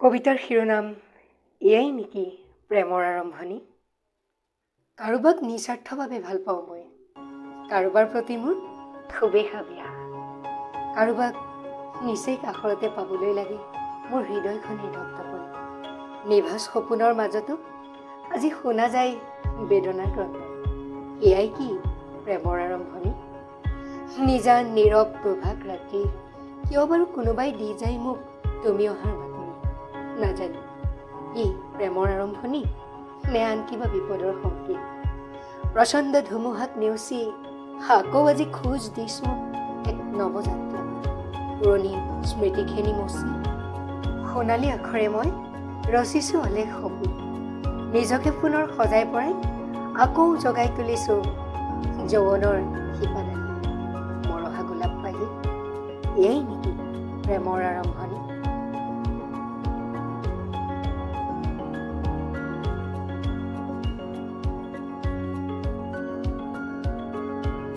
কবিতাৰ শিৰোনাম এয়াই নেকি প্ৰেমৰ আৰম্ভণি। কাৰোবাক নিস্বাৰ্থভাৱে ভাল পাওঁ মই, কাৰোবাৰ প্ৰতি মোৰ খুবেই হাবিয়া। কাৰোবাক নিচেই কাষৰতে পাবলৈ লাগে মোৰ হৃদয়খনে ধপধপনি। নিভাঁজ সপোনৰ মাজতো আজি শুনা যায় বেদনাৰ ক্ৰন্দ। এয়াই কি প্ৰেমৰ আৰম্ভণি। নিজা নীৰৱ প্ৰভাত ৰাতি কিয় বাৰু কোনোবাই দি যায় মোক তুমি অহাৰ বাতৰি। নাজানো ই প্ৰেমৰ আৰম্ভণি নে আন কিবা বিপদৰ সংকেত। প্ৰচণ্ড ধুমুহাক নেওচি আকৌ আজি খোজ দিছো এক নৱযাত্ৰা। পুৰণি স্মৃতিখিনি মচি সোণালী আখৰে মই ৰচিছো অলেখ সপোন। নিজকে পুনৰ সজাই পৰাই আকৌ জগাই তুলিছো যৌৱনৰ শিপাডালি। মৰহা গোলাপ পাহি এয়াই নেকি প্ৰেমৰ আৰম্ভণি।